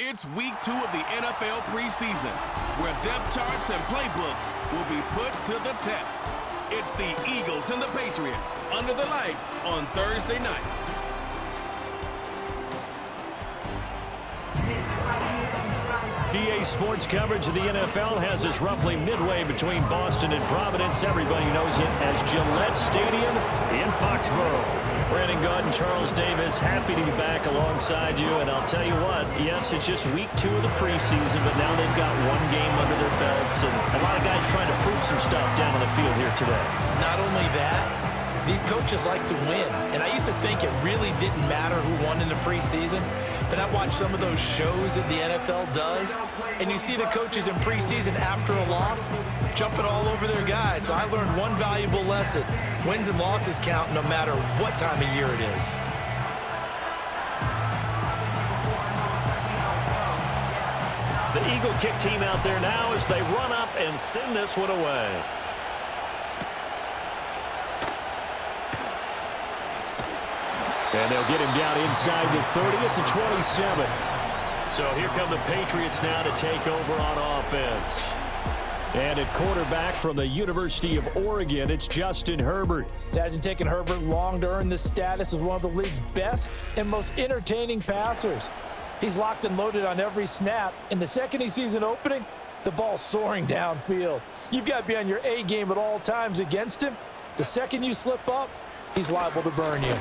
It's week 2 of the NFL preseason, where depth charts and playbooks will be put to the test. It's the Eagles and the Patriots under the lights on Thursday night. Sports coverage of the NFL has us roughly midway between Boston and Providence. Everybody knows it as Gillette Stadium in Foxborough. Brandon Gaudin, Charles Davis, happy to be back alongside you. And I'll tell you what, yes, it's just week 2 of the preseason, but now they've got one game under their belts. And a lot of guys trying to prove some stuff down on the field here today. Not only that, these coaches like to win. And I used to think it really didn't matter who won in the preseason. Then I watch some of those shows that the NFL does, and you see the coaches in preseason after a loss jumping all over their guys. So I learned one valuable lesson. Wins and losses count no matter what time of year it is. The Eagle kick team out there now as they run up and send this one away. And they'll get him down inside the 30 at the 27. So here come the Patriots now to take over on offense. And at quarterback from the University of Oregon, it's Justin Herbert. It hasn't taken Herbert long to earn this status as one of the league's best and most entertaining passers. He's locked and loaded on every snap, and the second he sees an opening, the ball's soaring downfield. You've got to be on your A game at all times against him. The second you slip up, he's liable to burn you.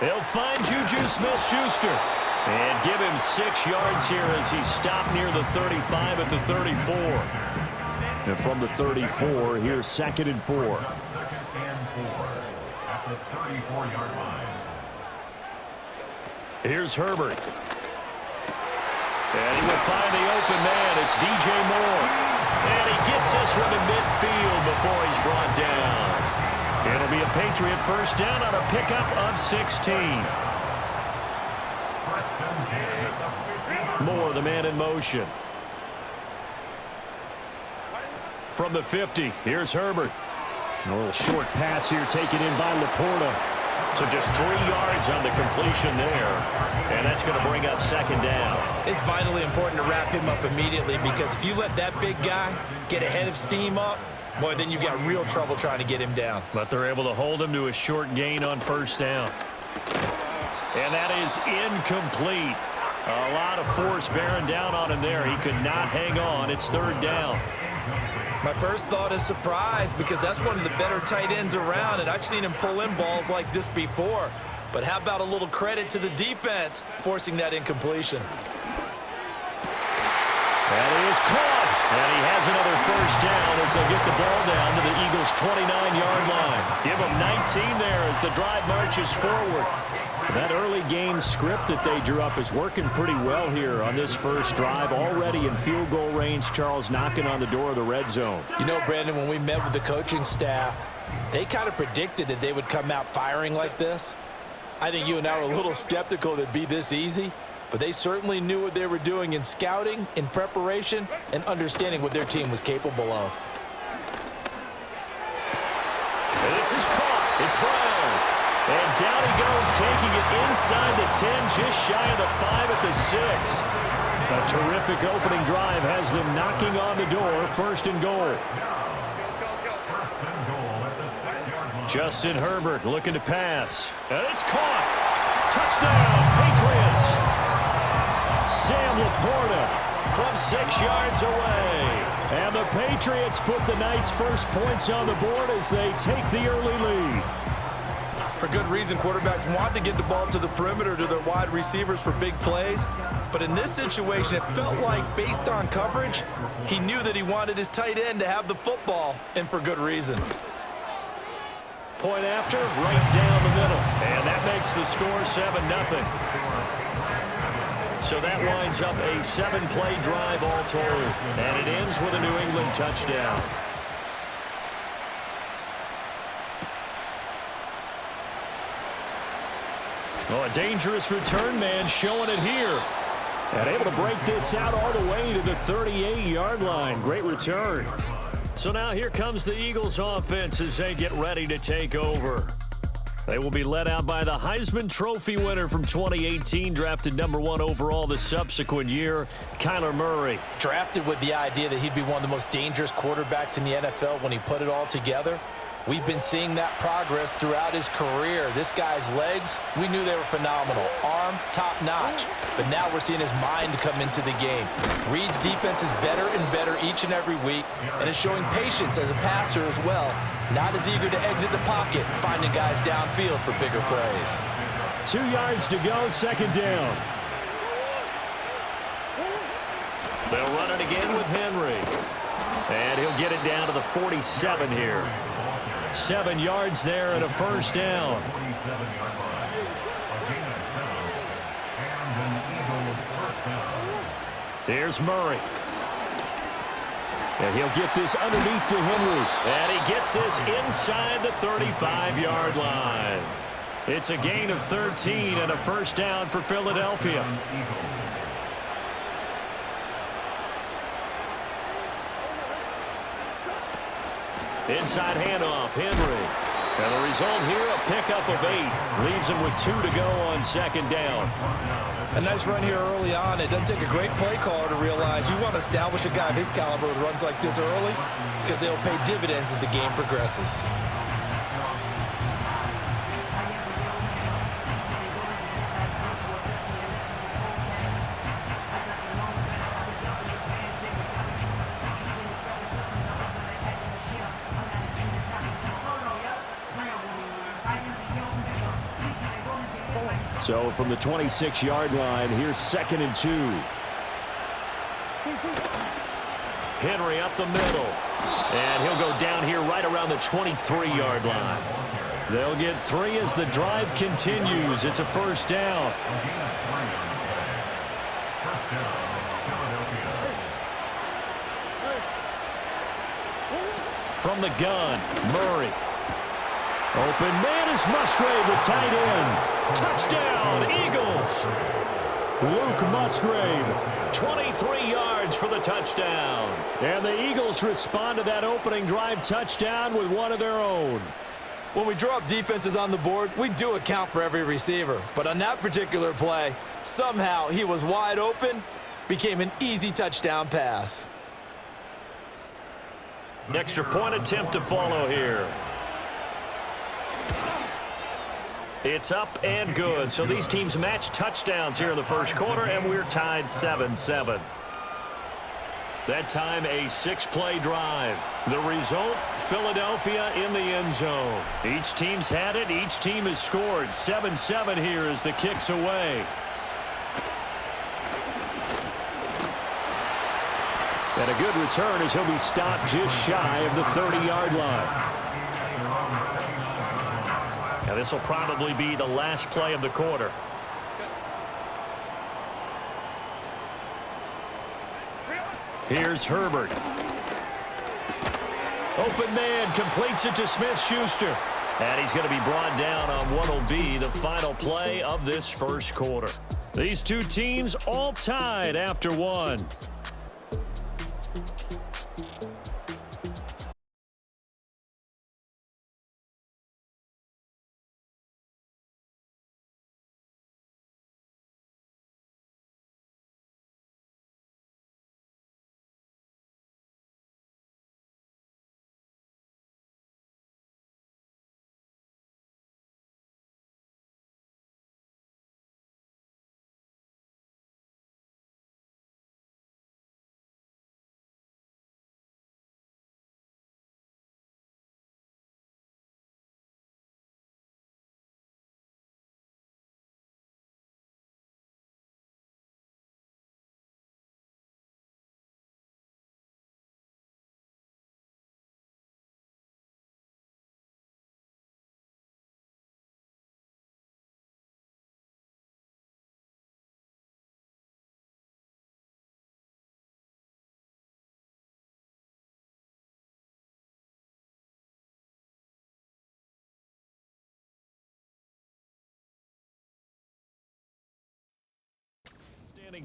They'll find Juju Smith-Schuster and give him 6 yards here as he stopped near the 35 at the 34. And from the 34, here's 2nd and 4. At the 34-yard line. Here's Herbert. And he will find the open man. It's DJ Moore. And he gets this one to midfield before he's brought down. It'll be a Patriot first down on a pickup of 16. Moore, the man in motion. From the 50, here's Herbert. A little short pass here taken in by Laporta. So just 3 yards on the completion there. And that's going to bring up 2nd down. It's vitally important to wrap him up immediately, because if you let that big guy get ahead of steam up, boy, then you've got real trouble trying to get him down. But they're able to hold him to a short gain on 1st down. And that is incomplete. A lot of force bearing down on him there. He could not hang on. It's 3rd down. My first thought is surprise, because that's one of the better tight ends around, and I've seen him pull in balls like this before. But how about a little credit to the defense forcing that incompletion? That is caught. And he has another 1st down as they get the ball down to the Eagles' 29-yard line. Give them 19 there as the drive marches forward. That early game script that they drew up is working pretty well here on this first drive. Already in field goal range, Charles knocking on the door of the red zone. You know, Brandon, when we met with the coaching staff, they kind of predicted that they would come out firing like this. I think you and I were a little skeptical that it'd be this easy. But they certainly knew what they were doing in scouting, in preparation, and understanding what their team was capable of. This is caught. It's Brown. And down he goes, taking it inside the 10, just shy of the 5 at the 6. A terrific opening drive has them knocking on the door. 1st and goal. Justin Herbert looking to pass. And it's caught. Touchdown, Patriots. Sam Laporta from 6 yards away. And the Patriots put the night's first points on the board as they take the early lead. For good reason, quarterbacks want to get the ball to the perimeter to their wide receivers for big plays. But in this situation, it felt like, based on coverage, he knew that he wanted his tight end to have the football, and for good reason. Point after, right down the middle. And that makes the score 7-0. So that winds up a 7-play drive all told. And it ends with a New England touchdown. Well, a dangerous return man showing it here. And able to break this out all the way to the 38-yard line. Great return. So now here comes the Eagles offense as they get ready to take over. They will be led out by the Heisman Trophy winner from 2018, drafted #1 overall the subsequent year, Kyler Murray. Drafted with the idea that he'd be one of the most dangerous quarterbacks in the NFL when he put it all together. We've been seeing that progress throughout his career. This guy's legs, we knew they were phenomenal. Arm, top-notch. But now we're seeing his mind come into the game. Reed's defense is better and better each and every week, and is showing patience as a passer as well. Not as eager to exit the pocket, finding guys downfield for bigger plays. 2 yards to go, second down. They'll run it again with Henry. And he'll get it down to the 47 here. 7 yards there and a first down. Here's Murray. And he'll get this underneath to Henry. And he gets this inside the 35-yard line. It's a gain of 13 and a first down for Philadelphia. Inside handoff, Henry. And the result here, a pickup of 8. Leaves him with 2 to go on second down. A nice run here early on. It doesn't take a great play caller to realize you want to establish a guy of his caliber with runs like this early, because they'll pay dividends as the game progresses. So from the 26-yard line, here's 2nd and 2. Henry up the middle. And he'll go down here right around the 23-yard line. They'll get 3 as the drive continues. It's a first down. From the gun, Murray. Open man is Musgrave, the tight end. Touchdown, Eagles. Luke Musgrave, 23 yards for the touchdown. And the Eagles respond to that opening drive touchdown with one of their own. When we draw up defenses on the board, we do account for every receiver. But on that particular play, somehow he was wide open, became an easy touchdown pass. An extra point attempt to follow here. It's up and good. So these teams match touchdowns here in the first quarter, and we're tied 7-7. That time, a 6-play drive. The result, Philadelphia in the end zone. Each team's had it. Each team has scored. 7-7 here as the kick's away. And a good return as he'll be stopped just shy of the 30-yard line. Now this will probably be the last play of the quarter. Here's Herbert. Open man completes it to Smith-Schuster. And he's going to be brought down on what will be the final play of this first quarter. These two teams all tied after one.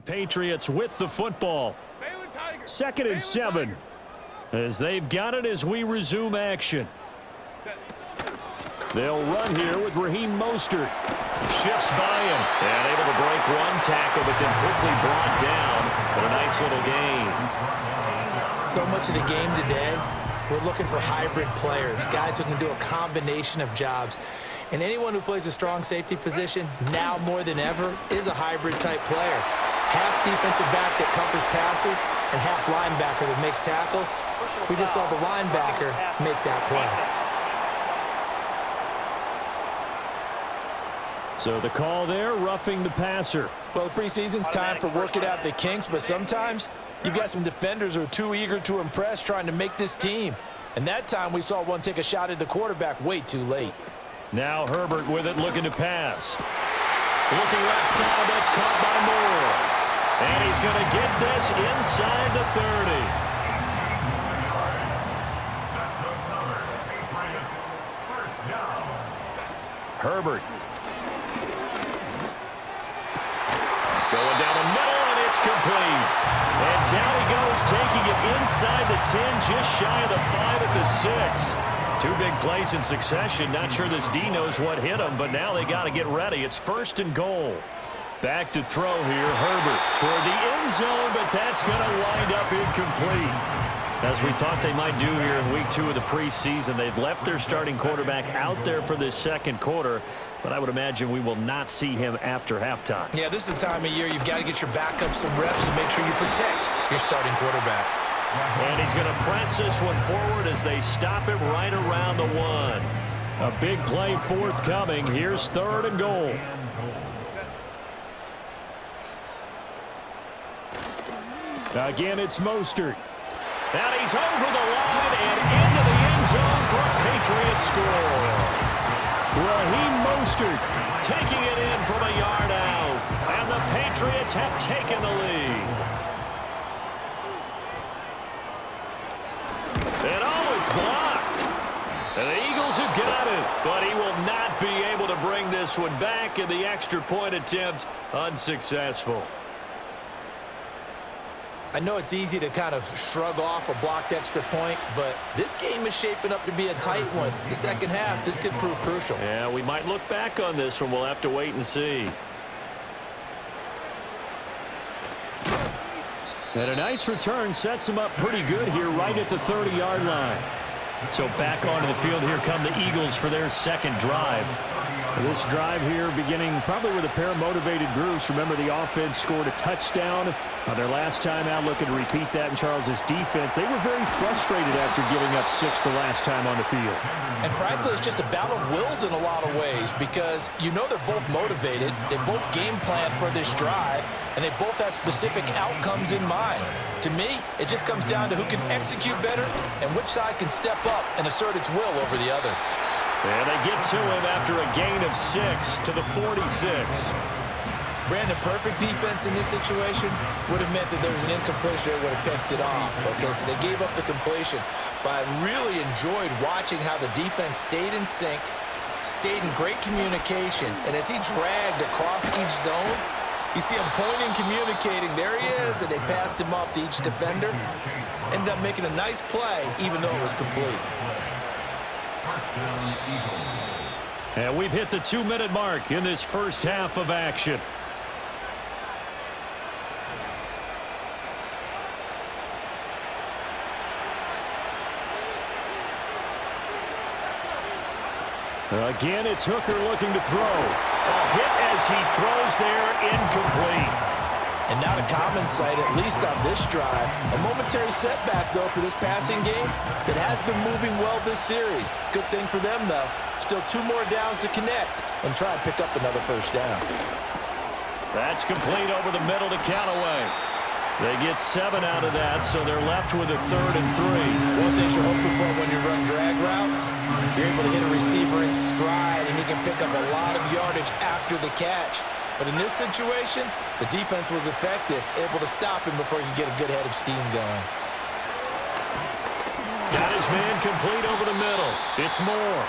Patriots with the football. 2nd and 7 as they've got it as we resume action. They'll run here with Raheem Mostert. Shifts by him. And able to break one tackle, but then quickly brought down. But a nice little gain. So much of the game today, we're looking for hybrid players, guys who can do a combination of jobs. And anyone who plays a strong safety position, now more than ever, is a hybrid-type player. Half defensive back that covers passes and half linebacker that makes tackles. We just saw the linebacker make that play. So the call there, roughing the passer. Well, the preseason's time for working out the kinks, but sometimes you've got some defenders who are too eager to impress trying to make this team. And that time we saw one take a shot at the quarterback way too late. Now Herbert with it, looking to pass. Looking left side, that's caught by Moore. And he's going to get this inside the 30. Herbert. Going down the middle, and it's complete. And down he goes, taking it inside the 10, just shy of the 5 at the 6. Two big plays in succession. Not sure this D knows what hit him, but now they got to get ready. It's 1st and goal. Back to throw here, Herbert toward the end zone, but that's going to wind up incomplete. As we thought they might do here in week 2 of the preseason, they've left their starting quarterback out there for this second quarter, but I would imagine we will not see him after halftime. Yeah, this is the time of year you've got to get your backup some reps and make sure you protect your starting quarterback. And he's going to press this one forward as they stop it right around the 1. A big play forthcoming. Here's 3rd and goal. Again, it's Mostert. And he's over the line and into the end zone for a Patriot score. Raheem Mostert taking it in from a yard out. And the Patriots have taken the lead. And oh, it's blocked. And the Eagles have got it, but he will not be able to bring this one back, and the extra point attempt unsuccessful. I know it's easy to kind of shrug off a blocked extra point, but this game is shaping up to be a tight one. The second half, this could prove crucial. Yeah, we might look back on this one. We'll have to wait and see. And a nice return sets him up pretty good here right at the 30-yard line. So back onto the field here come the Eagles for their second drive. This drive here beginning probably with a pair of motivated groups. Remember, the offense scored a touchdown on their last time out. Looking to repeat that in Charles's defense. They were very frustrated after giving up 6 the last time on the field. And frankly, it's just a battle of wills in a lot of ways because you know they're both motivated. They both game plan for this drive, and they both have specific outcomes in mind. To me, it just comes down to who can execute better and which side can step up and assert its will over the other. And they get to him after a gain of 6 to the 46. Brandon, perfect defense in this situation would have meant that there was an incompletion that would have picked it off. Okay, so they gave up the completion. But I really enjoyed watching how the defense stayed in sync, stayed in great communication, and as he dragged across each zone, you see him pointing, communicating. There he is, and they passed him off to each defender. Ended up making a nice play, even though it was complete. And we've hit the 2-minute mark in this first half of action. Again, it's Hooker looking to throw. A hit as he throws there, incomplete. And not a common sight, at least on this drive. A momentary setback, though, for this passing game that has been moving well this series. Good thing for them, though. Still 2 more downs to connect and try and pick up another first down. That's complete over the middle to Callaway. They get 7 out of that, so they're left with a 3rd and 3. One thing you're hoping for when you run drag routes, you're able to hit a receiver in stride, and he can pick up a lot of yardage after the catch. But in this situation, the defense was effective, able to stop him before he could get a good head of steam going. Got his man complete over the middle. It's Moore.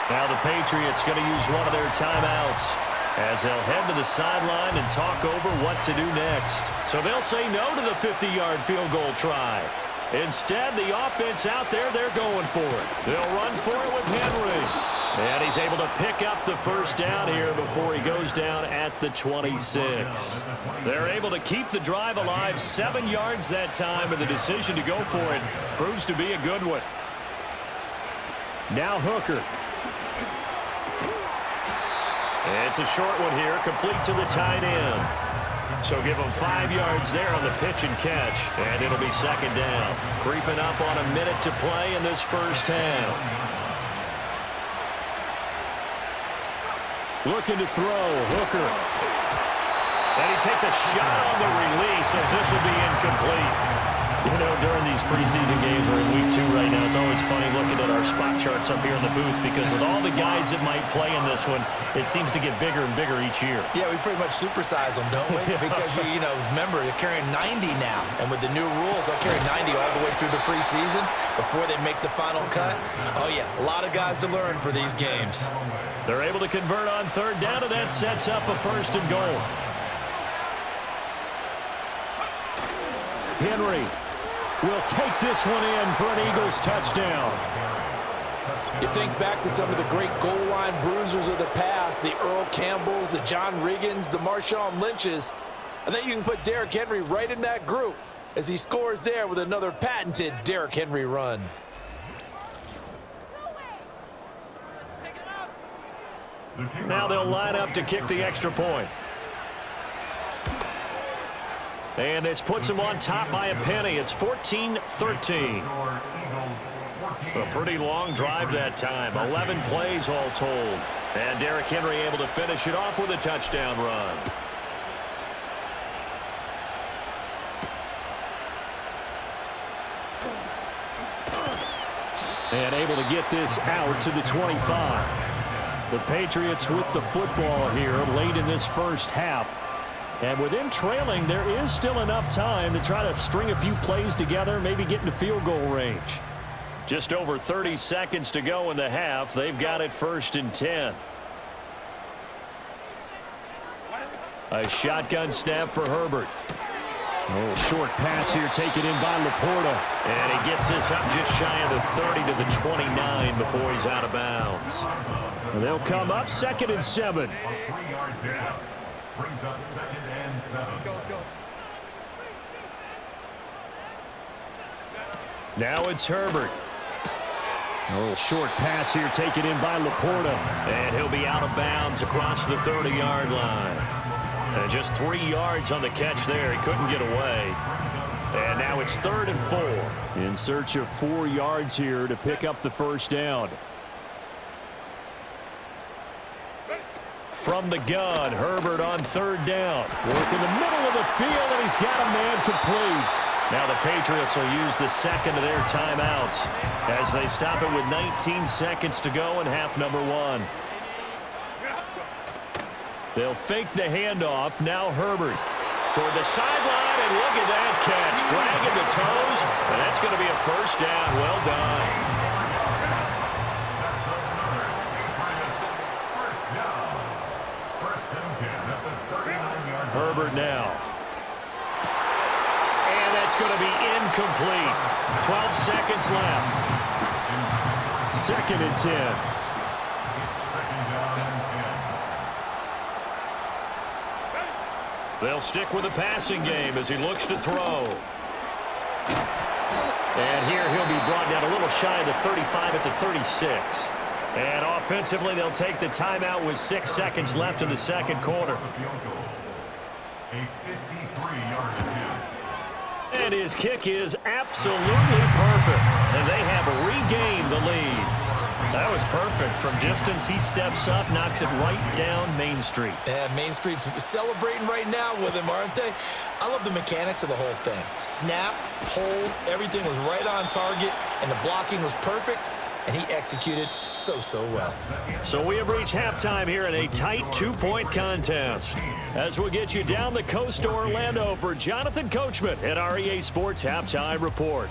Now the Patriots going to use one of their timeouts as they'll head to the sideline and talk over what to do next. So they'll say no to the 50-yard field goal try. Instead, the offense out there, they're going for it. They'll run for it with Henry. And he's able to pick up the first down here before he goes down at the 26. They're able to keep the drive alive, 7 yards that time, and the decision to go for it proves to be a good one. Now Hooker. It's a short one here, complete to the tight end. So give him 5 yards there on the pitch and catch, and it'll be second down. Creeping up on a minute to play in this first half. Looking to throw, Hooker. And he takes a shot on the release as this will be incomplete. You know, during these preseason games, we're in week 2 right now, it's always funny looking at our spot charts up here in the booth because with all the guys that might play in this one, it seems to get bigger and bigger each year. Yeah, we pretty much supersize them, don't we? Because, you know, remember, they're carrying 90 now. And with the new rules, they'll carry 90 all the way through the preseason before they make the final cut. Oh, yeah, a lot of guys to learn for these games. They're able to convert on third down, and that sets up a first and goal. Henry will take this one in for an Eagles touchdown. You think back to some of the great goal line bruisers of the past, the Earl Campbells, the John Riggins, the Marshawn Lynches. I think you can put Derrick Henry right in that group as he scores there with another patented Derrick Henry run. Now they'll line up to kick the extra point. And this puts them on top by a penny. It's 14-13. A pretty long drive that time. 11 plays all told. And Derrick Henry able to finish it off with a touchdown run. And able to get this out to the 25. The Patriots with the football here late in this first half. And with them trailing, there is still enough time to try to string a few plays together, maybe get into field goal range. Just over 30 seconds to go in the half. They've got it 1st and 10. A shotgun snap for Herbert. A little short pass here taken in by Laporta. And he gets this up just shy of the 30 to the 29 before he's out of bounds. And they'll come up 2nd and 7. Brings up 2nd and 7. Let's go. Now it's Herbert. A little short pass here taken in by Laporta. And he'll be out of bounds across the 30-yard line. And just 3 yards on the catch there. He couldn't get away. And now it's 3rd and 4. In search of 4 yards here to pick up the first down. From the gun, Herbert on 3rd down. Work in the middle of the field, and he's got a man complete. Now the Patriots will use the second of their timeouts as they stop it with 19 seconds to go in half number 1. They'll fake the handoff. Now Herbert toward the sideline, and look at that catch. Dragging the toes, and that's going to be a first down. Well done. Herbert now. And that's going to be incomplete. 12 seconds left. 2nd and 10. They'll stick with the passing game as he looks to throw. And here he'll be brought down a little shy of the 35 at the 36. And offensively, they'll take the timeout with 6 seconds left in the second quarter. A 53-yard attempt. And his kick is absolutely perfect. And they have regained the lead. That was perfect. From distance, he steps up, knocks it right down Main Street. Yeah, Main Street's celebrating right now with him, aren't they? I love the mechanics of the whole thing. Snap, hold, everything was right on target, and the blocking was perfect. And he executed so well. So we have reached halftime here in a tight 2-point contest. As we'll get you down the coast to Orlando for Jonathan Coachman at our EA Sports Halftime Report.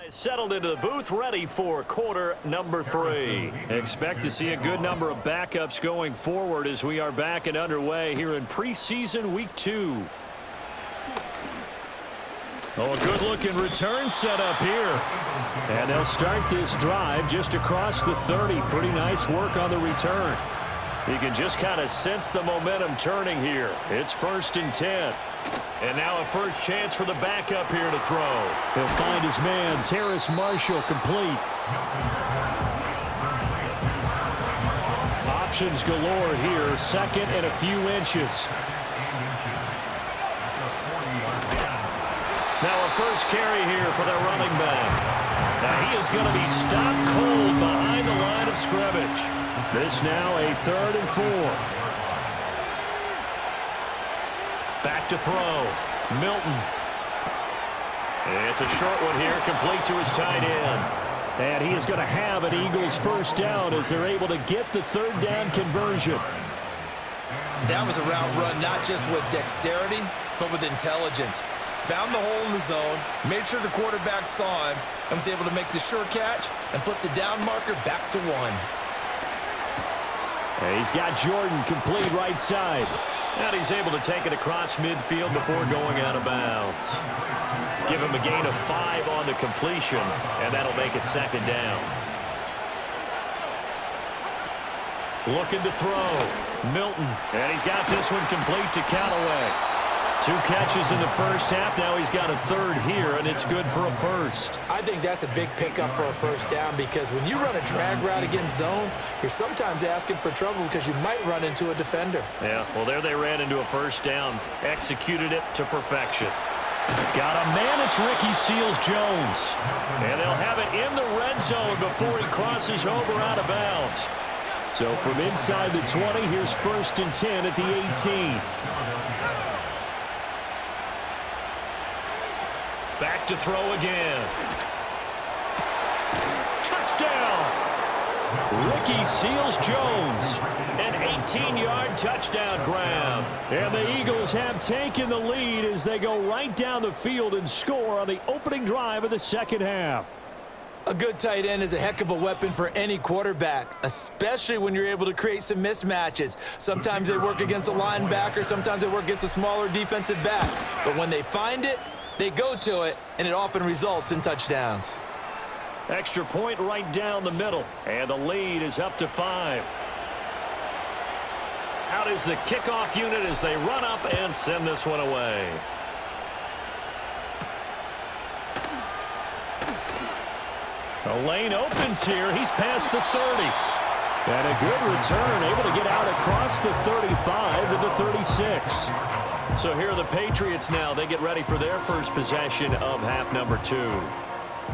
Settled into the booth, ready for quarter number 3. Expect to see a good number of backups going forward as we are back and underway here in preseason week 2. Oh, a good-looking return set up here. And they'll start this drive just across the 30. Pretty nice work on the return. You can just kind of sense the momentum turning here. It's 1st and 10. And now a first chance for the backup here to throw. He'll find his man, Terrace Marshall, complete. Options galore here, 2nd and a few inches. Now a first carry here for their running back. Now he is going to be stopped cold behind the line of scrimmage. This now a 3rd and 4. Back to throw. Milton. It's a short one here, complete to his tight end. And he is going to have an Eagles first down as they're able to get the 3rd down conversion. That was a route run not just with dexterity, but with intelligence. Found the hole in the zone, made sure the quarterback saw him, and was able to make the sure catch and flip the down marker back to 1. And he's got Jordan complete right side. And he's able to take it across midfield before going out of bounds. Give him a gain of 5 on the completion, and that'll make it 2nd down. Looking to throw. Milton. And he's got this one complete to Callaway. 2 catches in the first half. Now he's got a 3rd here, and it's good for a first. I think that's a big pickup for a first down because when you run a drag route against zone, you're sometimes asking for trouble because you might run into a defender. Yeah, well, there they ran into a first down. Executed it to perfection. Got a man, it's Ricky Seals-Jones. And they'll have it in the red zone before he crosses over out of bounds. So from inside the 20, here's 1st and 10 at the 18. Back to throw again. Touchdown! Ricky Seals-Jones. An 18-yard touchdown grab. And the Eagles have taken the lead as they go right down the field and score on the opening drive of the 2nd half. A good tight end is a heck of a weapon for any quarterback, especially when you're able to create some mismatches. Sometimes they work against a linebacker, sometimes they work against a smaller defensive back. But when they find it, they go to it, and it often results in touchdowns. Extra point right down the middle, and the lead is up to 5. Out is the kickoff unit as they run up and send this one away. The lane opens here. He's past the 30. And a good return, able to get out across the 35 to the 36. So here are the Patriots now. They get ready for their first possession of half number 2.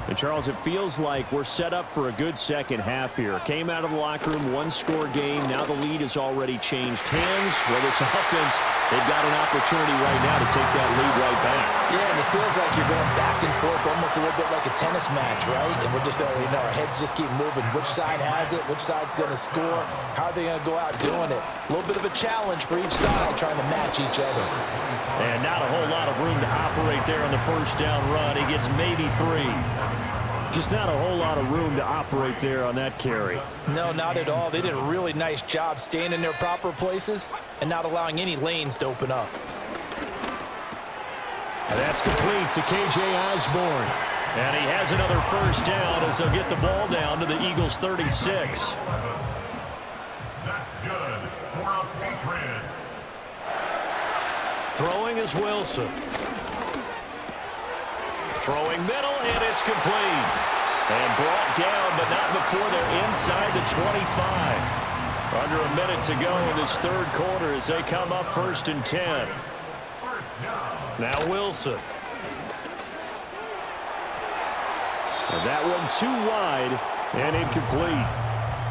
And Charles, it feels like we're set up for a good second half here. Came out of the locker room, 1-score game. Now the lead has already changed hands. Well, this offense, they've got an opportunity right now to take that lead right back. Yeah, and it feels like you're going back and forth almost a little bit like a tennis match, right? And we're just, our heads just keep moving. Which side has it? Which side's going to score? How are they going to go out doing it? A little bit of a challenge for each side trying to match each other. And not a whole lot of room to operate there on the first down run. He gets maybe 3. Just not a whole lot of room to operate there on that carry. No, not at all. They did a really nice job staying in their proper places and not allowing any lanes to open up. And that's complete to K.J. Osborne. And he has another first down as they'll get the ball down to the Eagles' 36. That's good for the Patriots. Throwing is Wilson. Throwing middle, and it's complete. And brought down, but not before they're inside the 25. Under a minute to go in this 3rd quarter as they come up 1st and 10. Now Wilson. And that one too wide and incomplete.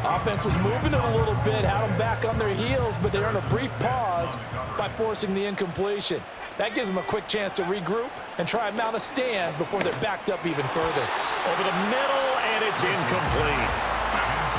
Offense was moving it a little bit, had them back on their heels, but they earned a brief pause by forcing the incompletion. That gives them a quick chance to regroup and try and mount a stand before they're backed up even further. Over the middle, and it's incomplete.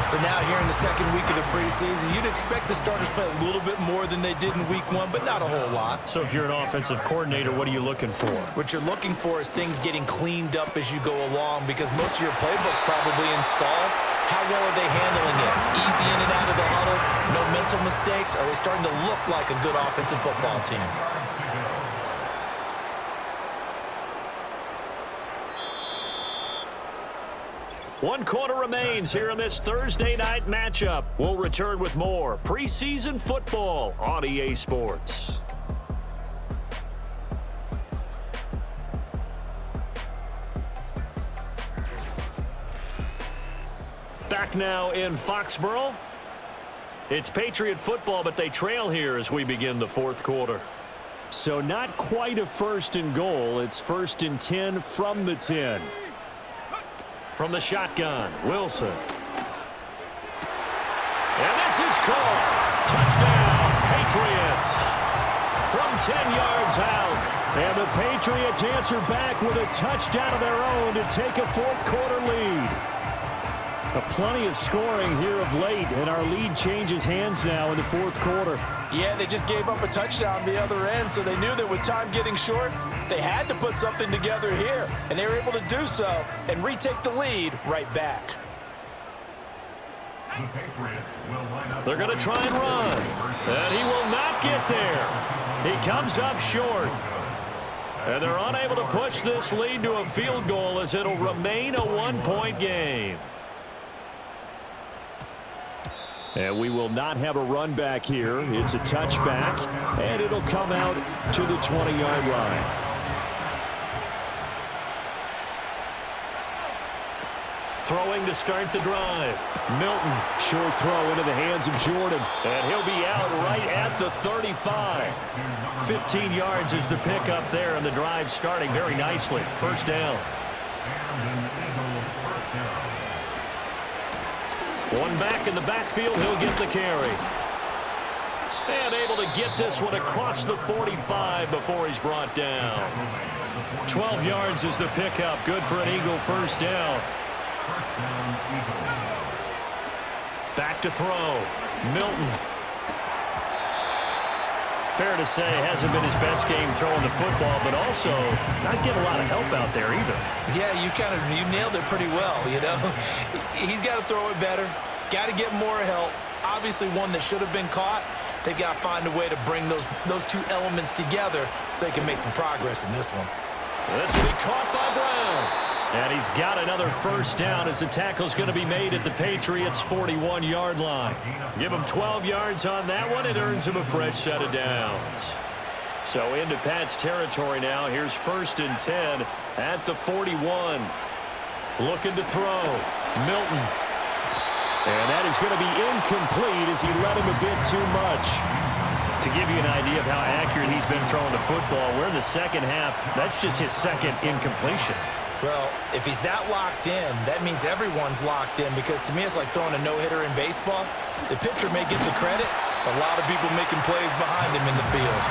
So now here in the second week of the preseason, you'd expect the starters play a little bit more than they did in week 1, but not a whole lot. So if you're an offensive coordinator, what are you looking for? What you're looking for is things getting cleaned up as you go along, because most of your playbook's probably installed. How well are they handling it? Easy in and out of the huddle, no mental mistakes? Are they starting to look like a good offensive football team? One quarter remains here in this Thursday night matchup. We'll return with more preseason football on EA Sports. Back now in Foxborough. It's Patriot football, but they trail here as we begin the fourth quarter. So not quite a 1st and goal. It's 1st and 10 from the 10. From the shotgun, Wilson. And this is caught. Touchdown, Patriots. From 10 yards out. And the Patriots answer back with a touchdown of their own to take a fourth quarter lead. Plenty of scoring here of late, and our lead changes hands now in the fourth quarter. Yeah, they just gave up a touchdown the other end, so they knew that with time getting short, they had to put something together here, and they were able to do so and retake the lead right back. They're going to try and run, and he will not get there. He comes up short, and they're unable to push this lead to a field goal as it'll remain a one-point game. And we will not have a run back here. It's a touchback, and it'll come out to the 20-yard line. Throwing to start the drive. Milton, short throw into the hands of Jordan. And he'll be out right at the 35. 15 yards is the pickup there, and the drive starting very nicely. First down. One back in the backfield, he'll get the carry. And able to get this one across the 45 before he's brought down. 12 yards is the pickup. Good for an Eagle first down. Back to throw. Milton. Fair to say, hasn't been his best game throwing the football, but also not getting a lot of help out there either. Yeah, you nailed it pretty well, you know. He's got to throw it better. Got to get more help. Obviously one that should have been caught. They've got to find a way to bring those two elements together so they can make some progress in this one. This will be caught by Brown. And he's got another first down as the tackle's going to be made at the Patriots' 41-yard line. Give him 12 yards on that one. It earns him a fresh set of downs. So into Pat's territory now. Here's 1st and 10 at the 41. Looking to throw. Milton. And that is going to be incomplete as he let him a bit too much. To give you an idea of how accurate he's been throwing the football, we're in the second half. That's just his second incompletion. Well, if he's that locked in, that means everyone's locked in, because to me it's like throwing a no-hitter in baseball. The pitcher may get the credit, but a lot of people making plays behind him in the field.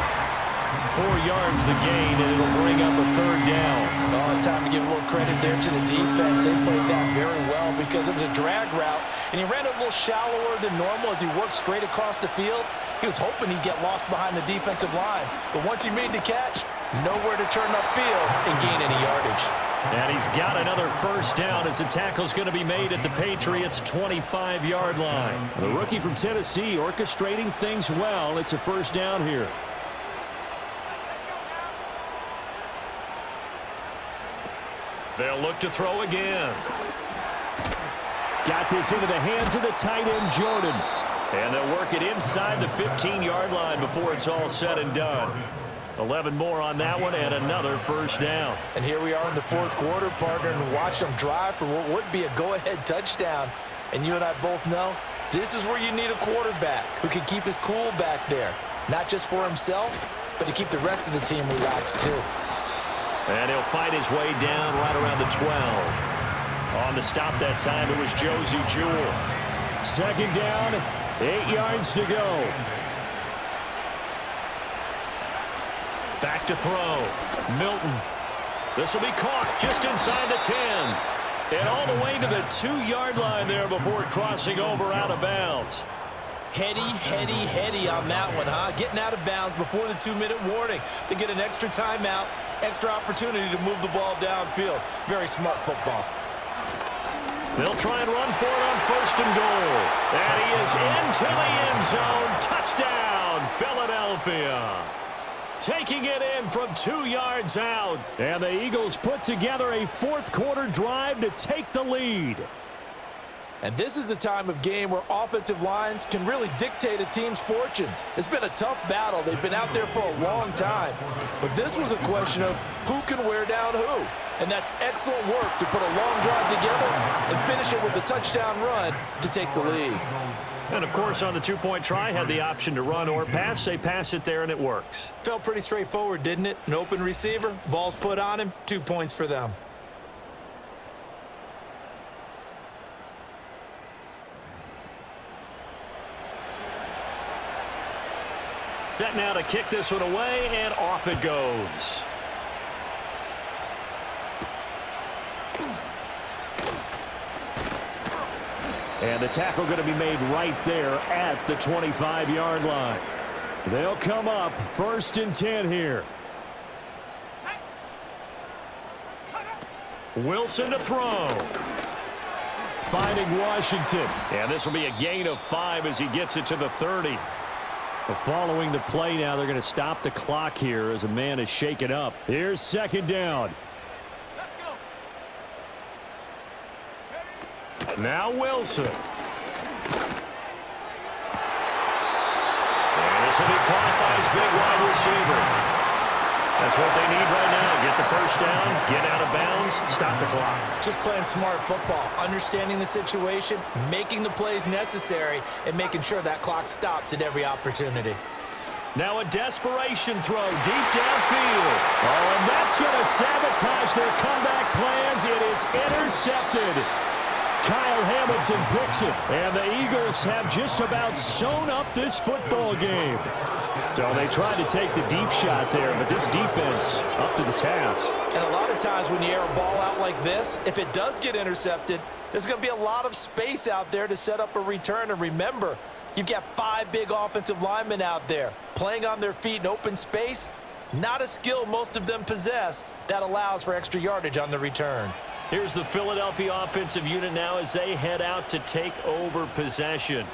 4 yards the gain, and it'll bring up a third down. Oh, it's time to give a little credit there to the defense. They played that very well because it was a drag route, and he ran it a little shallower than normal as he worked straight across the field. He was hoping he'd get lost behind the defensive line, but once he made the catch, nowhere to turn upfield and gain any yardage. And he's got another first down as the tackle's going to be made at the Patriots' 25-yard line. The rookie from Tennessee orchestrating things well. It's a first down here. They'll look to throw again. Got this into the hands of the tight end, Jordan. And they'll work it inside the 15-yard line before it's all said and done. 11 more on that one, and another first down. And here we are in the fourth quarter, partner, and watch them drive for what would be a go-ahead touchdown. And you and I both know this is where you need a quarterback who can keep his cool back there, not just for himself, but to keep the rest of the team relaxed too. And he'll fight his way down right around the 12. On the stop that time, it was Josie Jewell. Second down, 8 yards to go. Back to throw. Milton. This will be caught just inside the 10. And all the way to the 2-yard line there before crossing over out of bounds. Heady on that one, huh? Getting out of bounds before the 2-minute warning. They get an extra timeout, extra opportunity to move the ball downfield. Very smart football. They'll try and run for it on 1st and goal. And he is into the end zone. Touchdown, Philadelphia. Taking it in from 2 yards out. And the Eagles put together a 4th-quarter drive to take the lead. And this is a time of game where offensive lines can really dictate a team's fortunes. It's been a tough battle. They've been out there for a long time. But this was a question of who can wear down who. And that's excellent work to put a long drive together and finish it with a touchdown run to take the lead. And, of course, on the 2-point try, had the option to run or pass. They pass it there, and it works. Felt pretty straightforward, didn't it? An open receiver, ball's put on him, 2 points for them. Set now to kick this one away, and off it goes. And the tackle going to be made right there at the 25-yard line. They'll come up 1st and 10 here. Wilson to throw. Finding Washington. And this will be a gain of 5 as he gets it to the 30. Following the play now, they're going to stop the clock here as a man is shaken up. Here's 2nd down. Now Wilson. And this will be caught by his big wide receiver. That's what they need right now. Get the 1st down, get out of bounds, stop the clock. Just playing smart football, understanding the situation, making the plays necessary, and making sure that clock stops at every opportunity. Now a desperation throw deep downfield. Oh, and that's going to sabotage their comeback plans. It is intercepted. Kyle Hamilton picks it, and the Eagles have just about sewn up this football game. So they tried to take the deep shot there, but this defense up to the task. And a lot of times when you air a ball out like this, if it does get intercepted, there's going to be a lot of space out there to set up a return. And remember, you've got 5 big offensive linemen out there playing on their feet in open space. Not a skill most of them possess that allows for extra yardage on the return. Here's the Philadelphia offensive unit now as they head out to take over possession.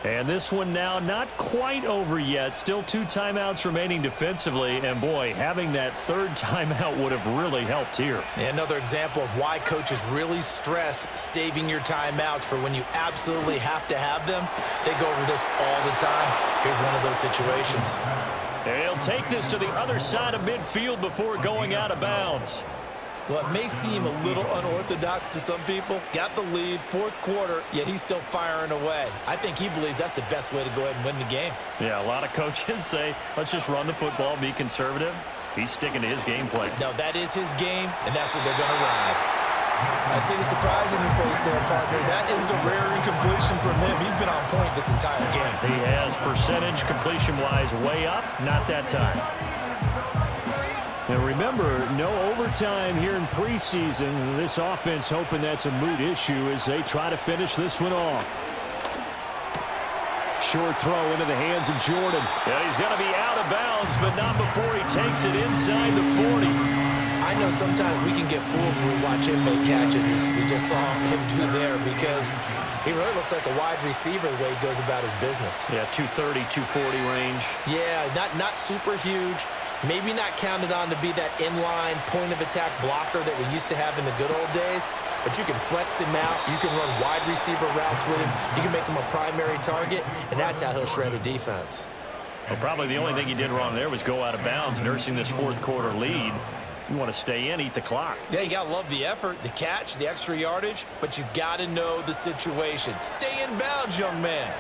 And this one now not quite over yet. Still 2 timeouts remaining defensively. And, boy, having that 3rd timeout would have really helped here. Another example of why coaches really stress saving your timeouts for when you absolutely have to have them. They go over this all the time. Here's one of those situations. And he'll take this to the other side of midfield before going out of bounds. Well, it may seem a little unorthodox to some people. Got the lead, 4th quarter, yet he's still firing away. I think he believes that's the best way to go ahead and win the game. Yeah, a lot of coaches say, let's just run the football, be conservative. He's sticking to his game plan. No, that is his game, and that's what they're going to ride. I see the surprise in your face there, partner. That is a rare incompletion from him. He's been on point this entire game. He has percentage completion-wise way up, not that time. Now remember, no overtime here in preseason. This offense hoping that's a moot issue as they try to finish this one off. Short throw into the hands of Jordan. Yeah, he's going to be out of bounds, but not before he takes it inside the 40. I know sometimes we can get fooled when we watch him make catches, as we just saw him do there, because he really looks like a wide receiver the way he goes about his business. Yeah, 230, 240 range. Yeah, not super huge. Maybe not counted on to be that inline point-of-attack blocker that we used to have in the good old days, but you can flex him out. You can run wide receiver routes with him. You can make him a primary target, and that's how he'll shred a defense. Well, probably the only thing he did wrong there was go out of bounds, nursing this 4th quarter lead. You want to stay in, eat the clock. Yeah, you got to love the effort, the catch, the extra yardage, but you got to know the situation. Stay in bounds, young man.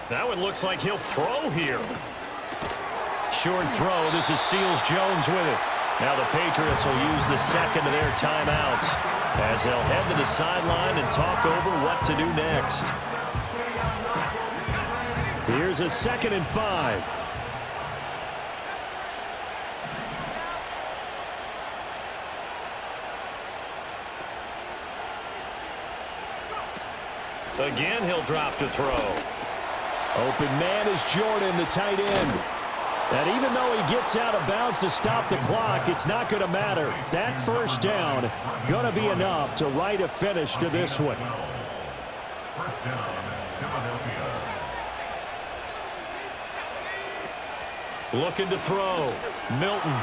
Now it looks like he'll throw here. Short throw. This is Seals-Jones with it. Now the Patriots will use the 2nd of their timeouts as they'll head to the sideline and talk over what to do next. Here's a 2nd and 5. Again, he'll drop to throw. Open man is Jordan, the tight end. And even though he gets out of bounds to stop the clock, it's not going to matter. That first down going to be enough to write a finish to this one. First down, Philadelphia. Looking to throw. Milton.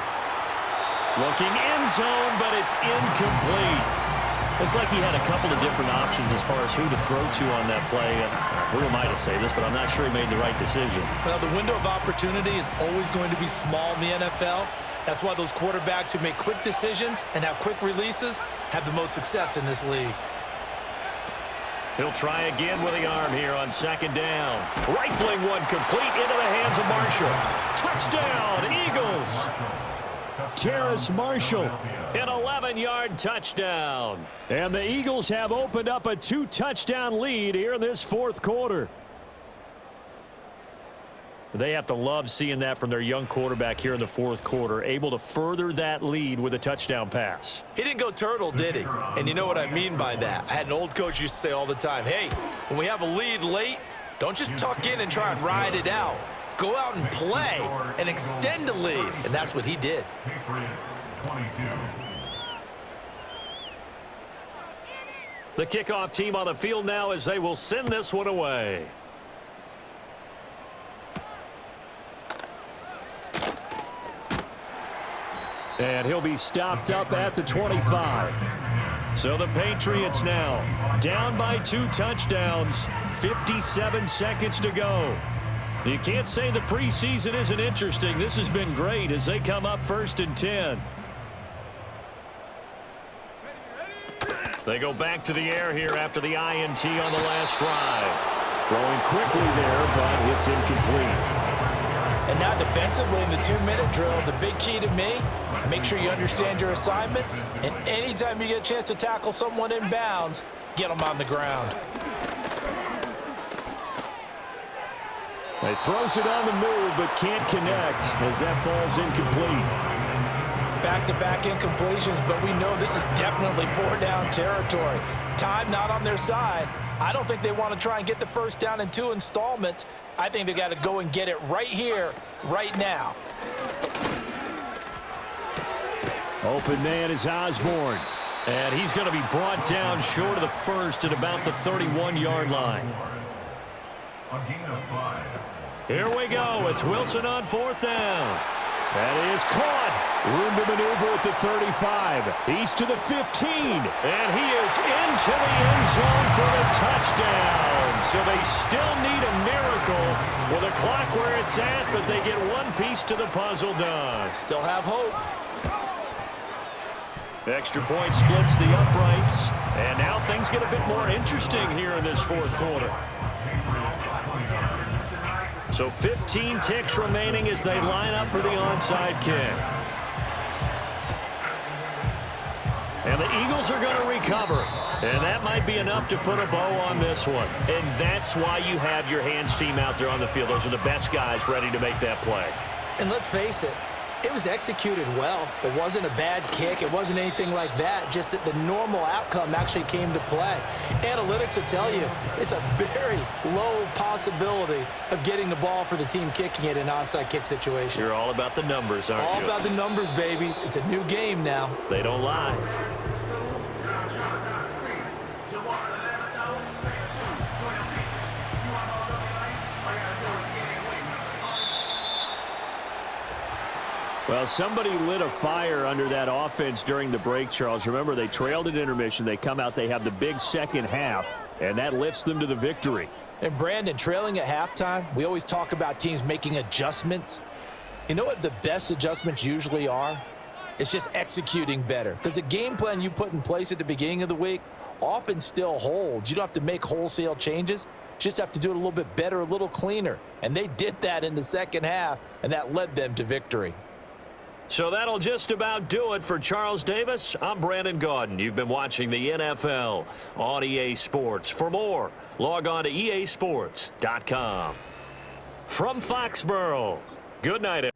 Looking end zone, but it's incomplete. Looked like he had a couple of different options as far as who to throw to on that play. Who am I to say this, but I'm not sure he made the right decision. Well, the window of opportunity is always going to be small in the NFL. That's why those quarterbacks who make quick decisions and have quick releases have the most success in this league. He'll try again with the arm here on second down. Rifling one complete into the hands of Marshall. Touchdown, Eagles! Terrace Marshall. An 11-yard touchdown. And the Eagles have opened up a 2-touchdown lead here in this fourth quarter. They have to love seeing that from their young quarterback here in the fourth quarter, able to further that lead with a touchdown pass. He didn't go turtle, did he? And you know what I mean by that. I had an old coach used to say all the time, hey, when we have a lead late, don't just tuck in and try and ride it out. Go out and play and extend the lead. And that's what he did. Patriots 22. The kickoff team on the field now as they will send this one away. And he'll be stopped up at the 25. So the Patriots now down by 2 touchdowns, 57 seconds to go. You can't say the preseason isn't interesting. This has been great as they come up 1st and 10. They go back to the air here after the INT on the last drive. Throwing quickly there, but it's incomplete. And now defensively in the 2-minute drill, the big key to me, make sure you understand your assignments, and anytime you get a chance to tackle someone in bounds, get them on the ground. He throws it on the move, but can't connect as that falls incomplete. Back-to-back incompletions, but we know this is definitely 4-down territory. Time not on their side. I don't think they want to try and get the first down in 2 installments. I think they got to go and get it right here, right now. Open man is Osborne. And he's going to be brought down short of the first at about the 31-yard line. A gain of 5. Here we go. It's Wilson on 4th down. That is caught. Room to maneuver at the 35. He's to the 15. And he is into the end zone for the touchdown. So they still need a miracle with a clock where it's at, but they get one piece to the puzzle done. Still have hope. Extra point splits the uprights. And now things get a bit more interesting here in this fourth quarter. So 15 ticks remaining as they line up for the onside kick. And the Eagles are going to recover. And that might be enough to put a bow on this one. And that's why you have your hands team out there on the field. Those are the best guys ready to make that play. And let's face it, it was executed well. It wasn't a bad kick. It wasn't anything like that. Just that the normal outcome actually came to play. Analytics will tell you it's a very low possibility of getting the ball for the team kicking it in an onside kick situation. You're all about the numbers, aren't you? All about the numbers, baby. It's a new game now. They don't lie. Well, somebody lit a fire under that offense during the break, Charles. Remember, they trailed at intermission. They come out, they have the big second half, and that lifts them to the victory. And, Brandon, trailing at halftime, we always talk about teams making adjustments. You know what the best adjustments usually are? It's just executing better. Because the game plan you put in place at the beginning of the week often still holds. You don't have to make wholesale changes. You just have to do it a little bit better, a little cleaner. And they did that in the second half, and that led them to victory. So that'll just about do it for Charles Davis. I'm Brandon Gaudin. You've been watching the NFL on EA Sports. For more, log on to easports.com. From Foxborough, good night, everyone.